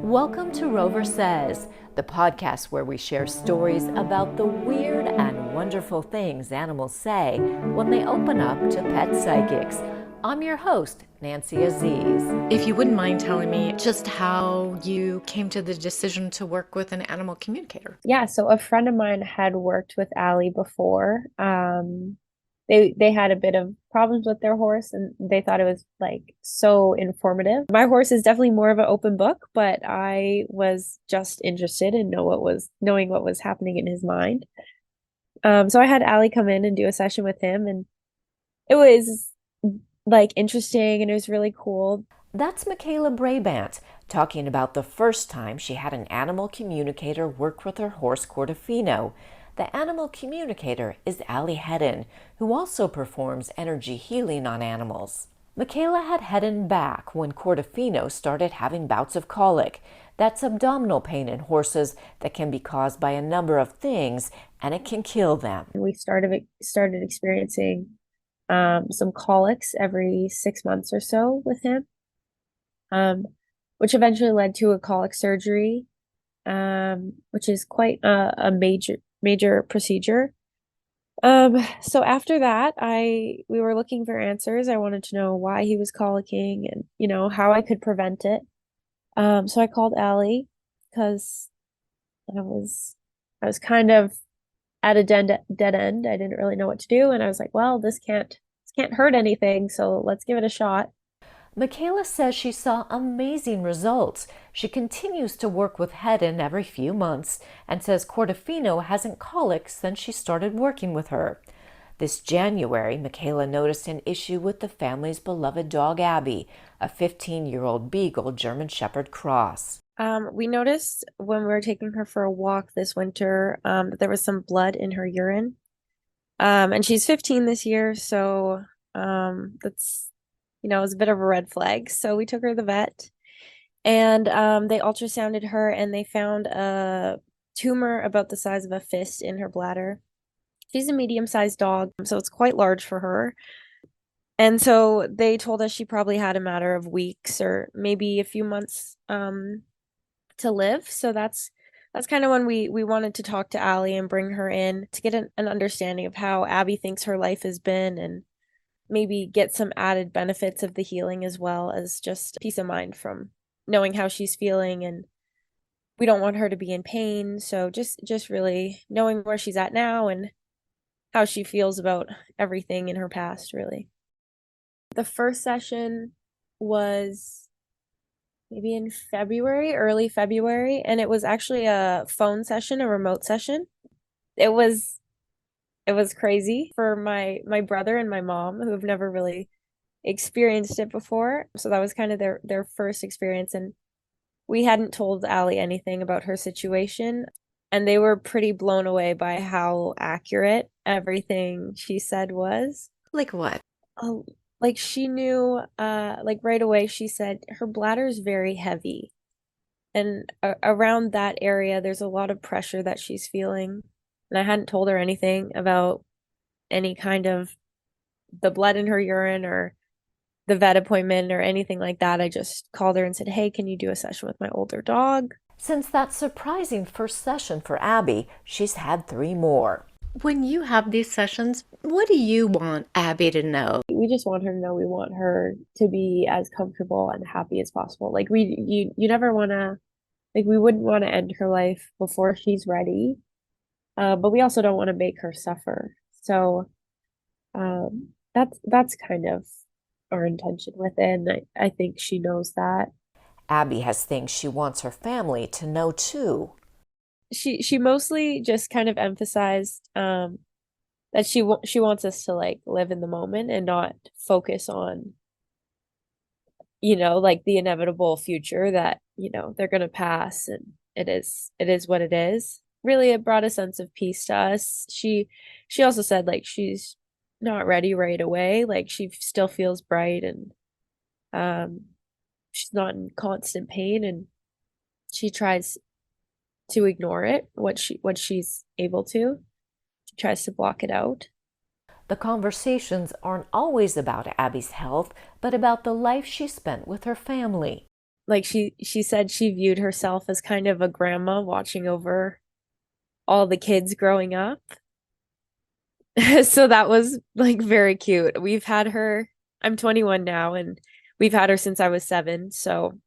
Welcome to Rover Says, the podcast where we share stories about the weird and wonderful things animals say when they open up to pet psychics. I'm your host, Nancy Aziz. If you wouldn't mind telling me just how you came to the decision to work with an animal communicator. Yeah, so a friend of mine had worked with Allie before. They had a bit of problems with their horse and they thought it was like so informative. My horse is definitely more of an open book, but I was just interested in knowing what was happening in his mind. So I had Allie come in and do a session with him, and it was like interesting and it was really cool. That's Michaela Brabant talking about the first time she had an animal communicator work with her horse Portofino. The animal communicator is Allie Hedden, who also performs energy healing on animals. Michaela had Hedden back when Portofino started having bouts of colic. That's abdominal pain in horses that can be caused by a number of things, and it can kill them. We started experiencing some colics every 6 months or so with him, which eventually led to a colic surgery, which is quite a major procedure. So after that, we were looking for answers. I wanted to know why he was colicking and, how I could prevent it. So I called Allie because I was kind of at a dead end. I didn't really know what to do. And I was like, well, this can't hurt anything. So let's give it a shot. Michaela says she saw amazing results. She continues to work with Hedden every few months and says Portofino hasn't colic since she started working with her. This January, Michaela noticed an issue with the family's beloved dog Abbey, a 15-year-old beagle German shepherd cross. We noticed when we were taking her for a walk this winter that there was some blood in her urine. And she's 15 this year, so that's it was a bit of a red flag. So we took her to the vet, and they ultrasounded her and they found a tumor about the size of a fist in her bladder. She's a medium-sized dog, so it's quite large for her. And so they told us she probably had a matter of weeks or maybe a few months to live. So that's kind of when we wanted to talk to Allie and bring her in to get an understanding of how Abbey thinks her life has been, and maybe get some added benefits of the healing as well as just peace of mind from knowing how she's feeling. And we don't want her to be in pain. So just really knowing where she's at now and how she feels about everything in her past, really. The first session was maybe in early February, and it was actually a phone session, a remote session. It was crazy for my brother and my mom, who have never really experienced it before. So that was kind of their first experience, and we hadn't told Allie anything about her situation, and they were pretty blown away by how accurate everything she said was. Like what? Like she knew, like right away she said her bladder is very heavy, and around that area there's a lot of pressure that she's feeling. And I hadn't told her anything about any kind of the blood in her urine or the vet appointment or anything like that. I just called her and said, hey, can you do a session with my older dog? Since that surprising first session for Abbey, she's had 3 more. When you have these sessions, what do you want Abbey to know? We just want her to know we want her to be as comfortable and happy as possible. Like you never want to, like we wouldn't want to end her life before she's ready. But we also don't want to make her suffer. So that's kind of our intention with it. And I think she knows that. Abbey has things she wants her family to know too. She mostly just kind of emphasized that she wants us to like live in the moment and not focus on like the inevitable future that they're going to pass, and it is what it is. Really, it brought a sense of peace to us. She also said like she's not ready right away. Like she still feels bright, and she's not in constant pain, and she tries to ignore it what she's able to. She tries to block it out. The conversations aren't always about Abbey's health, but about the life she spent with her family. like she said she viewed herself as kind of a grandma watching over all the kids growing up. So that was like very cute. We've had her, I'm 21 now, and we've had her since I was 7. So,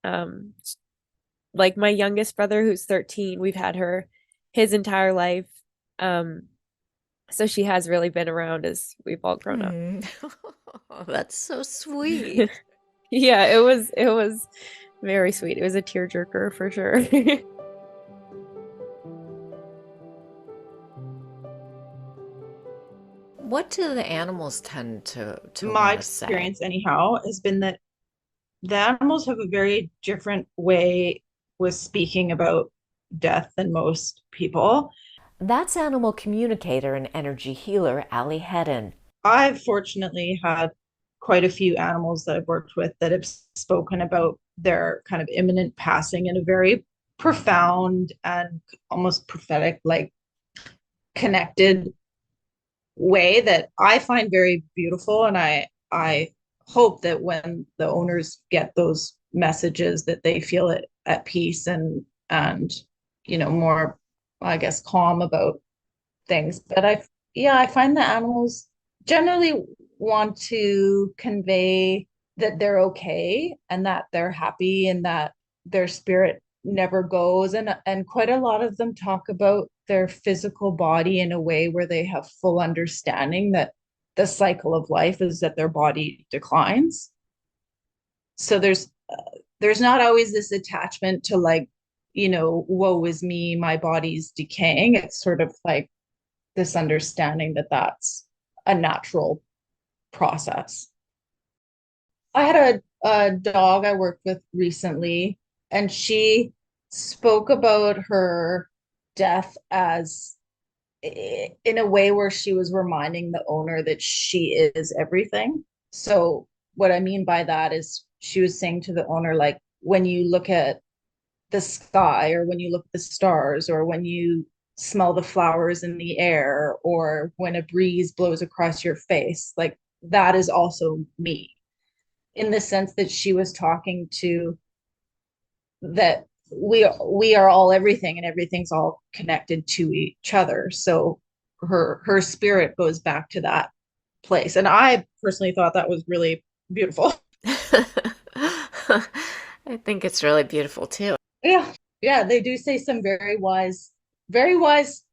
um, like my youngest brother who's 13, we've had her his entire life. Um, so she has really been around as we've all grown up. Mm. Oh, that's so sweet. Yeah, it was very sweet. It was a tearjerker for sure. What do the animals tend to My want to say? experience, anyhow, has been that the animals have a very different way with speaking about death than most people. That's animal communicator and energy healer Ali Hedden. I've fortunately had quite a few animals that I've worked with that have spoken about their kind of imminent passing in a very profound and almost prophetic, like connected way that I find very beautiful. And I hope that when the owners get those messages that they feel at peace and more, I guess, calm about things. But I find the animals generally want to convey that they're okay and that they're happy and that their spirit never goes. And quite a lot of them talk about their physical body in a way where they have full understanding that the cycle of life is that their body declines. So there's not always this attachment to, like, woe is me, my body's decaying. It's sort of like this understanding that that's a natural process. I had a dog I worked with recently, and she spoke about her death as in a way where she was reminding the owner that she is everything. So, what I mean by that is she was saying to the owner, like, when you look at the sky, or when you look at the stars, or when you smell the flowers in the air, or when a breeze blows across your face, like, that is also me, in the sense that she was talking to that we are all everything, and everything's all connected to each other. So her spirit goes back to that place, and I personally thought that was really beautiful. I think it's really beautiful too. Yeah, yeah, they do say some very wise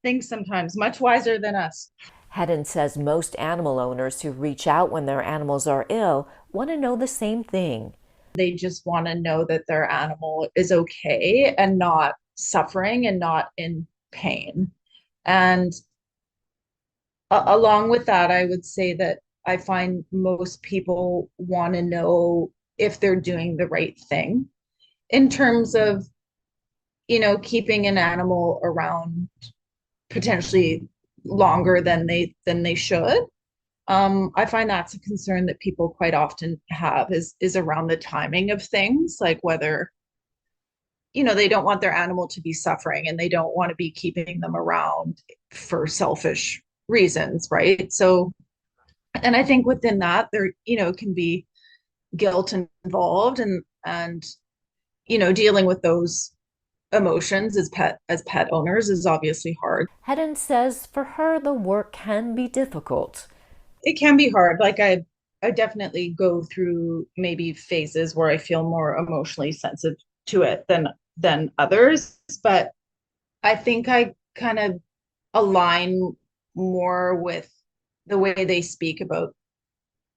things sometimes, much wiser than us. Hedden says most animal owners who reach out when their animals are ill want to know the same thing. They just want to know that their animal is okay and not suffering and not in pain. And along with that, I would say that I find most people want to know if they're doing the right thing in terms of, keeping an animal around potentially longer than they should. I find that's a concern that people quite often have is around the timing of things, like whether, they don't want their animal to be suffering and they don't want to be keeping them around for selfish reasons, right? So, and I think within that there, can be guilt involved, and dealing with those emotions as pet owners is obviously hard. Hedden says for her the work can be difficult. It can be hard. Like I definitely go through maybe phases where I feel more emotionally sensitive to it than others, but I think I kind of align more with the way they speak about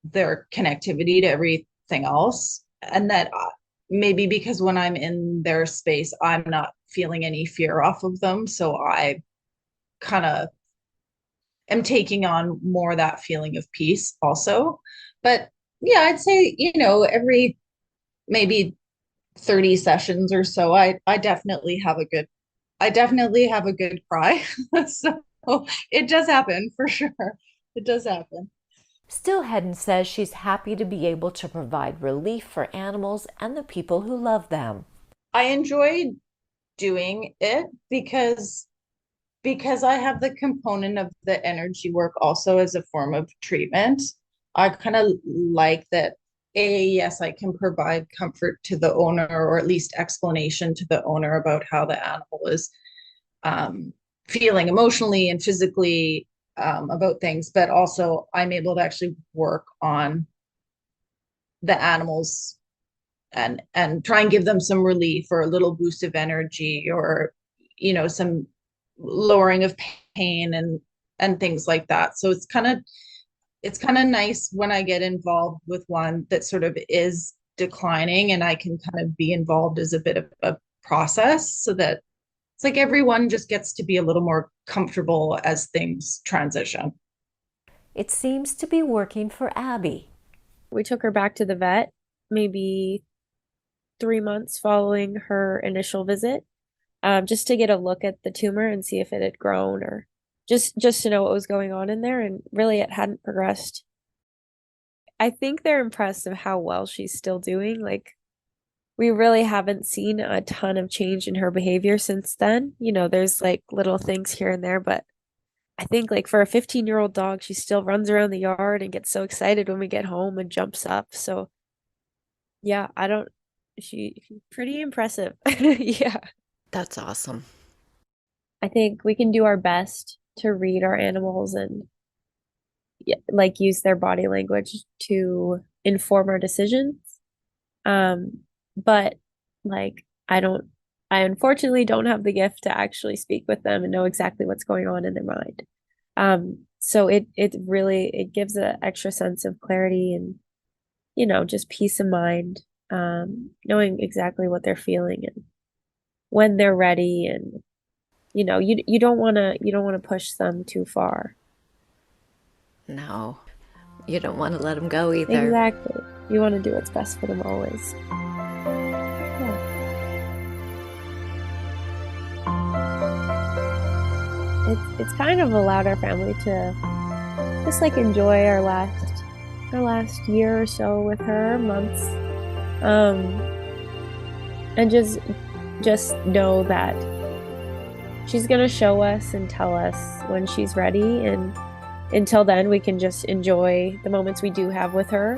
their connectivity to everything else, and that maybe because when I'm in their space I'm not feeling any fear off of them, so I kind of am taking on more that feeling of peace also. But yeah, I'd say, every maybe 30 sessions or so, I definitely have a good cry. So it does happen for sure. It does happen. Still, Hedden says she's happy to be able to provide relief for animals and the people who love them. I enjoy doing it because I have the component of the energy work also as a form of treatment. I kind of like that yes, I can provide comfort to the owner, or at least explanation to the owner about how the animal is feeling emotionally and physically about things, but also I'm able to actually work on the animals and try and give them some relief or a little boost of energy, or some lowering of pain and things like that. So it's kind of nice when I get involved with one that sort of is declining, and I can kind of be involved as a bit of a process, so that it's like everyone just gets to be a little more comfortable as things transition. It seems to be working for Abbey. We took her back to the vet maybe 3 months following her initial visit, just to get a look at the tumor and see if it had grown, or just to know what was going on in there. And really, it hadn't progressed. I think they're impressed of how well she's still doing. Like, we really haven't seen a ton of change in her behavior since then. There's like little things here and there, but I think like for a 15-year-old dog, she still runs around the yard and gets so excited when we get home and jumps up. So yeah, she's pretty impressive. Yeah. That's awesome. I think we can do our best to read our animals and like use their body language to inform our decisions. But like I unfortunately don't have the gift to actually speak with them and know exactly what's going on in their mind. So it really gives an extra sense of clarity and just peace of mind, knowing exactly what they're feeling and when they're ready. And you don't want to push them too far. No, you don't want to let them go either. Exactly. You want to do what's best for them always. Yeah. It's kind of allowed our family to just like enjoy our last year or so with her, months, and just know that she's gonna show us and tell us when she's ready, and until then we can just enjoy the moments we do have with her.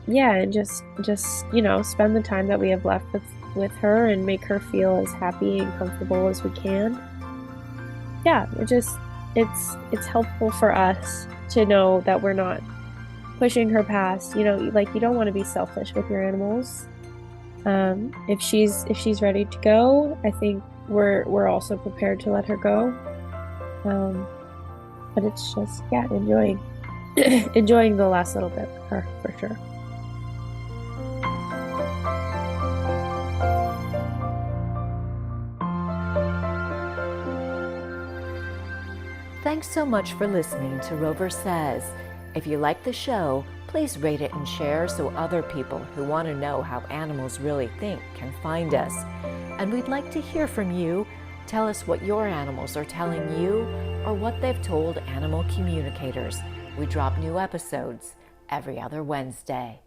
Yeah, and just spend the time that we have left with her and make her feel as happy and comfortable as we can. Yeah, it's helpful for us to know that we're not pushing her past. Like, you don't want to be selfish with your animals. If she's ready to go, I think we're also prepared to let her go. But it's just enjoying enjoying the last little bit with her, for sure. Thanks so much for listening to Rover Says. If you like the show, please rate it and share so other people who want to know how animals really think can find us. And we'd like to hear from you. Tell us what your animals are telling you or what they've told animal communicators. We drop new episodes every other Wednesday.